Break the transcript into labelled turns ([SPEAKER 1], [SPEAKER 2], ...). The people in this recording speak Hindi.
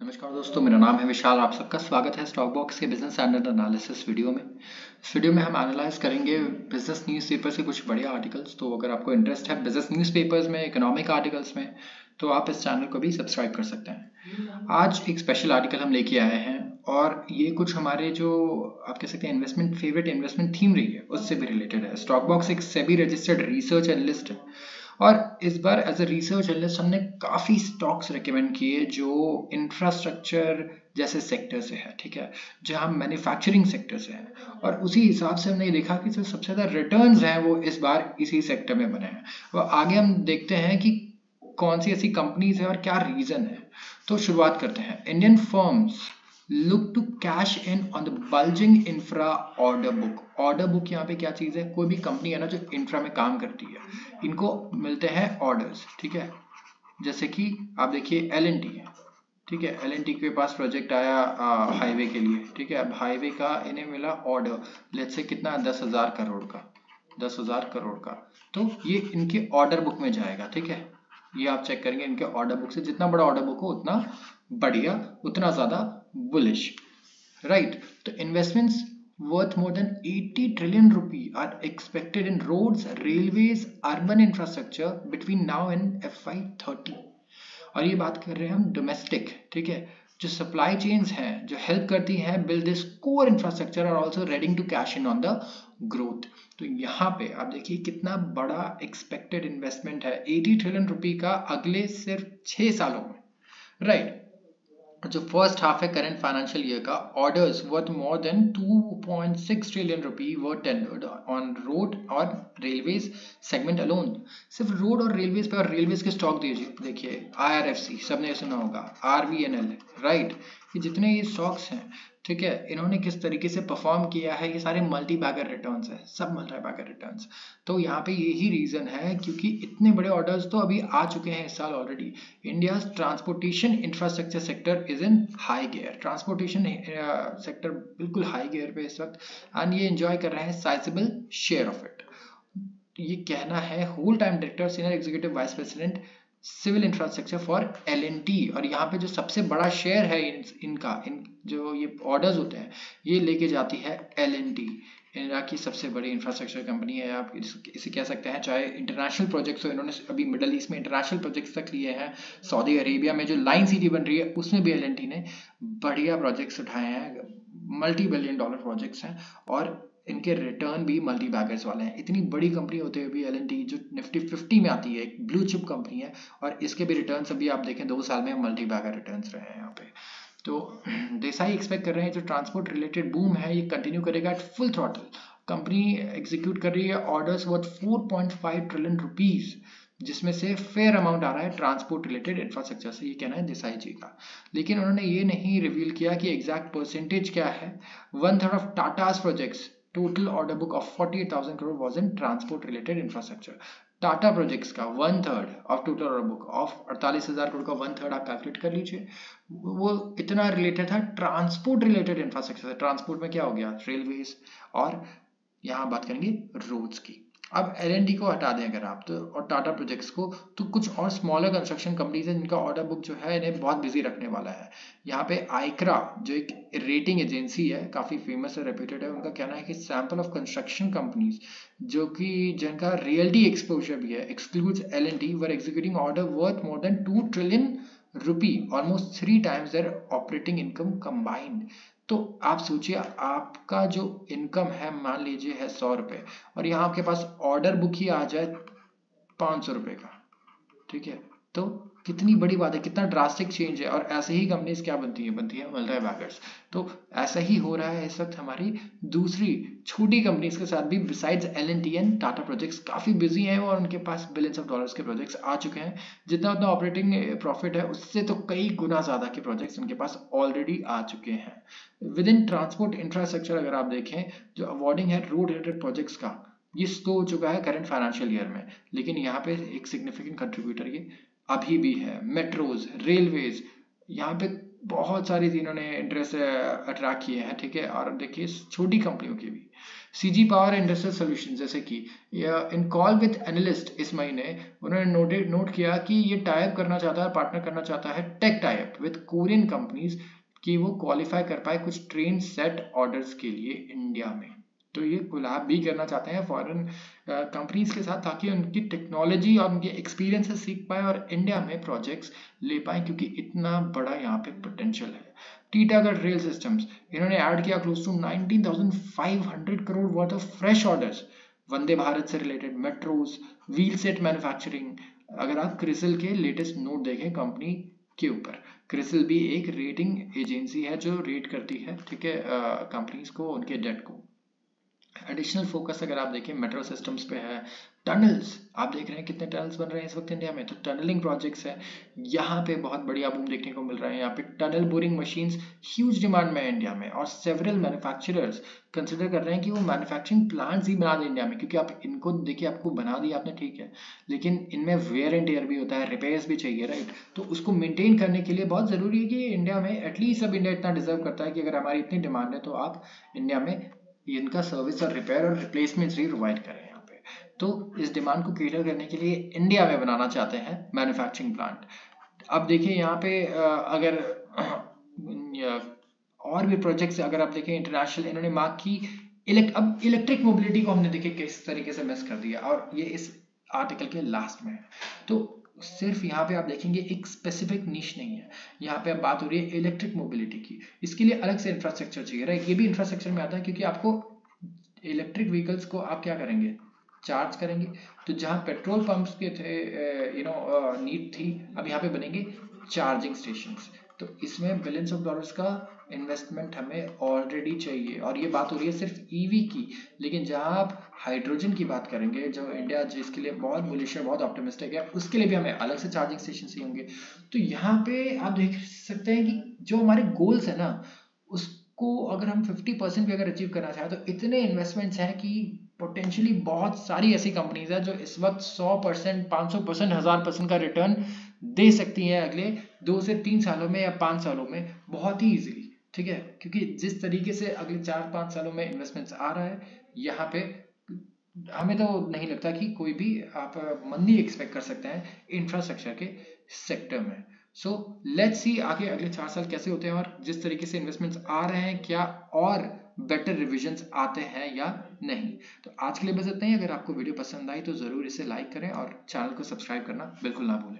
[SPEAKER 1] नमस्कार दोस्तों, मेरा नाम है विशाल। आप सबका स्वागत है स्टॉक बॉक्स के बिजनेस स्टैंडर्ड एनालिसिस वीडियो में। इस वीडियो में हम एनालाइज करेंगे बिजनेस न्यूज़पेपर से कुछ बढ़िया आर्टिकल्स। तो अगर आपको इंटरेस्ट है बिजनेस न्यूज़पेपर्स में, इकोनॉमिक आर्टिकल्स में, तो आप इस चैनल को भी सब्सक्राइब कर सकते हैं। आज एक स्पेशल आर्टिकल हम लेके आए हैं और ये कुछ हमारे जो आप कह सकते हैं फेवरेट इन्वेस्टमेंट थीम रही है उससे भी रिलेटेड है। स्टॉक बॉक्स एक सेबी रजिस्टर्ड रिसर्च एनालिस्ट है और इस बार एज अ रिसर्च एनालिस्ट हमने काफ़ी स्टॉक्स रिकमेंड किए जो इंफ्रास्ट्रक्चर जैसे सेक्टर से है, ठीक है, जहां मैन्युफैक्चरिंग सेक्टर से है। और उसी हिसाब से हमने देखा कि जो सबसे ज़्यादा रिटर्न्स हैं वो इस बार इसी सेक्टर में बने हैं। और आगे हम देखते हैं कि कौन सी ऐसी कंपनीज है और क्या रीज़न है। तो शुरुआत करते हैं। Indian firms look to cash in on the bulging infra order book. Order book यहाँ पे क्या चीज़ है? कोई भी कंपनी है ना जो इंफ्रा में काम करती है, इनको मिलते हैं ऑर्डर्स, ठीक है। जैसे कि आप देखिए L&T है, ठीक है। L&T के पास प्रोजेक्ट आया हाईवे के लिए, ठीक है। अब हाईवे का इन्हें मिला ऑर्डर, लेट्स से कितना, 10,000 करोड़ का, 10,000 करोड़ का। तो ये इनके ऑर्डर बुक में जाएगा, ठीक है। ये आप चेक करेंगे इनके ऑर्डर बुक से, जितना बड़ा ऑर्डर बुक हो उतना बढ़िया, उतना ज्यादा बुलिश, राइट। तो investments worth more than 80 trillion rupee are expected in roads, railways, urban infrastructure between now and FY30। और ये बात कर रहे हैं हम डोमेस्टिक, ठीक है। जो सप्लाई चेन्स हैं जो हेल्प करती हैं बिल्ड दिस कोर इंफ्रास्ट्रक्चर और also ready to cash in on the growth. तो यहाँ पे आप देखिए कितना बड़ा एक्सपेक्टेड इन्वेस्टमेंट है, 80 ट्रिलियन रुपी का अगले सिर्फ 6 सालों में, राइट। जो फर्स्ट हाफ है करंट फाइनेंशियल ईयर का, orders worth more then 2.6 trillion rupee were tendered on road और रेलवेज सेगमेंट अलोन। सिर्फ रोड और रेलवेज पे, और रेलवेज के स्टॉक देखिए IRFC सबने सुना होगा, RVNL, राइट। ये जितने ये स्टॉक्स हैं, ठीक है, इन्होंने किस तरीके से परफॉर्म किया है, ये सारे मल्टी बैगर रिटर्न्स है, सब मल्टी बैगर रिटर्न्स। तो यहाँ पे यही रीजन है क्योंकि इतने बड़े ऑर्डर्स तो अभी आ चुके हैं इस साल already. India transportation infrastructure sector is in high gear, transportation sector बिल्कुल हाई गियर पे इस वक्त, एंड ये एंजॉय कर रहे हैं साइजेबल शेयर ऑफ इट। ये कहना है whole time director senior executive vice president civil infrastructure for L&T। और यहाँ पे जो सबसे बड़ा शेयर है इनका जो ये ऑर्डर्स होते हैं ये लेके जाती है L&T। इंडिया की सबसे बड़ी इंफ्रास्ट्रक्चर कंपनी है, आप इसे कह सकते हैं। चाहे इंटरनेशनल प्रोजेक्ट्स हो, इन्होंने अभी मिडल ईस्ट में इंटरनेशनल प्रोजेक्ट्स तक लिए हैं। सऊदी अरेबिया में जो लाइन सिटी बन रही है उसमें भी L&T ने बढ़िया प्रोजेक्ट्स उठाए हैं, मल्टी बिलियन डॉलर प्रोजेक्ट्स हैं, और इनके रिटर्न भी मल्टी बैगर्स वाले हैं। इतनी बड़ी कंपनी होते हुए भी L&T जो निफ्टी 50 में आती है, एक ब्लू चिप कंपनी है, और इसके भी रिटर्न्स अभी आप देखें 2 साल में मल्टी बैगर रिटर्न्स रहे हैं यहाँ पे। तो देसाई एक्सपेक्ट कर रहे हैं जो ट्रांसपोर्ट रिलेटेड बूम है ये कंटिन्यू करेगा at full throttle. Company execute कर रही है ऑर्डर्स वर्थ 4.5 ट्रिलियन रुपीज, जिसमें से फेयर अमाउंट आ रहा है ट्रांसपोर्ट रिलेटेड इंफ्रास्ट्रक्चर से, ये कहना है देसाई जी का। लेकिन उन्होंने ये नहीं रिवील किया कि एग्जैक्ट परसेंटेज क्या है। 1/3 of Tatas projects total order book of 48,000 crore was in transport related infrastructure. Tata projects का 1/3 of total order book of 48,000 crore का 1/3 आप कैलकुलेट कर लीजिए, वो इतना रिलेटेड था ट्रांसपोर्ट रिलेटेड इंफ्रास्ट्रक्चर से। ट्रांसपोर्ट में क्या हो गया, रेलवेज, और यहाँ बात करेंगे रोड्स की। अब L&T को हटा दें अगर आप तो, और टाटा प्रोजेक्ट्स को, तो कुछ और स्मॉलर कंस्ट्रक्शन कंपनीज हैं जिनका ऑर्डर बुक जो है इन्हें बहुत बिजी रखने वाला है। यहाँ पे आइक्रा जो एक रेटिंग एजेंसी है, काफी फेमस और रेप्यूटेड है, उनका कहना है कि सैंपल ऑफ कंस्ट्रक्शन कंपनीज जो कि जिनका रियल्टी एक्सपोजर भी है excludes L&T were executing order worth more than 2 trillion rupee, almost 3 times their operating income combined. तो आप सोचिए, आपका जो इनकम है मान लीजिए है 100 रुपए, और यहाँ आपके पास ऑर्डर बुक ही आ जाए 500 रुपए का, ठीक है। तो कितनी बड़ी बात है, कितना ड्रास्टिक चेंज है। और ऐसे ही कंपनीज क्या बनती है मल्टी बैगर्स। तो ऐसा ही हो रहा है इस वक्त हमारी दूसरी छोटी कंपनीज के साथ भी। Besides L&T and Tata projects काफी बिजी हैं और उनके पास बिलियंस ऑफ डॉलर्स के प्रोजेक्ट्स आ चुके हैं। जितना उतना ऑपरेटिंग प्रॉफिट है उससे तो कई गुना ज्यादा के प्रोजेक्ट्स उनके पास ऑलरेडी आ चुके हैं। विद इन ट्रांसपोर्ट इंफ्रास्ट्रक्चर अगर आप देखें, जो अवॉर्डिंग है रोड रिलेटेड प्रोजेक्ट्स का, ये स्लो हो चुका है करंट फाइनेंशियल ईयर में, लेकिन यहाँ पे एक सिग्निफिकेंट कंट्रीब्यूटर ये अभी भी है। मेट्रोज, रेलवेज, यहाँ पे बहुत सारी इन्होंने इंटरेस्ट अट्रैक्ट किए हैं, ठीक है। और देखिए छोटी कंपनियों की भी, सीजी पावर इंडस्ट्रियल सॉल्यूशन, जैसे कि इन कॉल विद एनालिस्ट इस महीने उन्होंने नोट किया कि ये टाइप करना चाहता है, पार्टनर करना चाहता है tech type with Korean companies, कि वो क्वालिफाई कर पाए कुछ ट्रेन सेट ऑर्डर्स के लिए इंडिया में। तो ये कोलैब भी करना चाहते हैं फॉरेन कंपनीज के साथ, ताकि उनकी टेक्नोलॉजी और उनके एक्सपीरियंस से सीख पाए और इंडिया में प्रोजेक्ट्स ले पाए, क्योंकि इतना बड़ा यहाँ पे पोटेंशियल है। टीटागढ़ रेल सिस्टम्स, इन्होंने ऐड किया close to 19,500 crore worth of fresh orders Vande Bharat से related, metros, wheel set manufacturing. अगर आप क्रिसिल के लेटेस्ट नोट देखें कंपनी के ऊपर, क्रिसिल भी एक रेटिंग एजेंसी है जो रेट करती है, ठीक है, कंपनीज को, उनके डेट को। एडिशनल फोकस अगर आप देखें मेट्रो सिस्टम्स पे है। टनल्स, आप देख रहे हैं कितने टनल्स बन रहे हैं इस वक्त इंडिया में, तो टनलिंग प्रोजेक्ट्स है, यहाँ पे बहुत बढ़िया बूम देखने को मिल रहा है। यहाँ पे tunnel boring machines huge demand में है इंडिया में, और सेवरल मैन्युफैक्चरर्स कंसिडर कर रहे हैं कि वो मैन्युफैक्चरिंग प्लांट्स ही बना दें इंडिया में, क्योंकि आप इनको देखिए, आपको बना दिया आपने, ठीक है, लेकिन इनमें वेयर एंड टेयर भी होता है, रिपेयर्स भी चाहिए, राइट। तो उसको मेंटेन करने के लिए बहुत जरूरी है कि इंडिया में एटलीस्ट, अब इंडिया इतना डिजर्व करता है कि अगर हमारी इतनी डिमांड है तो आप इंडिया में इनका सर्विस और रिपेयर और रिप्लेसमेंट्स भी प्रोवाइड करें यहाँ पे। तो इस डिमांड को कैटर करने के लिए इंडिया में बनाना चाहते हैं मैन्युफैक्चरिंग प्लांट। अब देखिए यहाँ पे अगर और भी प्रोजेक्ट्स अगर आप देखें इंटरनेशनल, इन्होंने मार्क की अब इलेक्ट्रिक मोबिलिटी को हमने देखे किस तरीके से मिस कर दिया, और ये इस आर्टिकल के लास्ट में है। तो सिर्फ यहाँ पे आप देखेंगे एक स्पेसिफिक निश नहीं है, यहाँ पे अब बात हो रही है इलेक्ट्रिक मोबिलिटी की। इसके लिए अलग से इंफ्रास्ट्रक्चर चाहिए, राइट। ये भी इंफ्रास्ट्रक्चर में आता है, क्योंकि आपको इलेक्ट्रिक व्हीकल्स को आप क्या करेंगे, चार्ज करेंगे। तो जहाँ पेट्रोल पंप्स के थे नीड थी, अब यहाँ पे बनेंगे चार्जिंग स्टेशंस। तो इसमें बिलियंस ऑफ डॉलर्स का इन्वेस्टमेंट हमें ऑलरेडी चाहिए, और ये बात हो रही है सिर्फ ईवी की। लेकिन जहाँ आप हाइड्रोजन की बात करेंगे, जो इंडिया जिसके लिए बहुत बुलिश है, बहुत ऑप्टिमिस्टिक है, उसके लिए भी हमें अलग से चार्जिंग स्टेशन ही होंगे। तो यहाँ पे आप देख सकते हैं कि जो हमारे गोल्स है ना, उसको अगर हम 50% भी अगर अचीव करना चाहें, तो इतने इन्वेस्टमेंट्स हैं कि पोटेंशियली बहुत सारी ऐसी कंपनीज है जो इस वक्त 100%, 500%, 1000% का रिटर्न दे सकती हैं अगले 2 से 3 सालों में या 5 सालों में, बहुत ही इजीली, ठीक है। क्योंकि जिस तरीके से अगले 4-5 सालों में इन्वेस्टमेंट्स आ रहा है यहाँ पे, हमें तो नहीं लगता कि कोई भी आप मंदी एक्सपेक्ट कर सकते हैं इंफ्रास्ट्रक्चर के सेक्टर में। सो लेट्स सी आगे अगले 4 साल कैसे होते हैं, और जिस तरीके से इन्वेस्टमेंट्स आ रहे हैं, क्या और बेटर रिविजन्स आते हैं या नहीं। तो आज के लिए बस इतना ही। अगर आपको वीडियो पसंद आई तो जरूर इसे लाइक करें और चैनल को सब्सक्राइब करना बिल्कुल ना भूलें।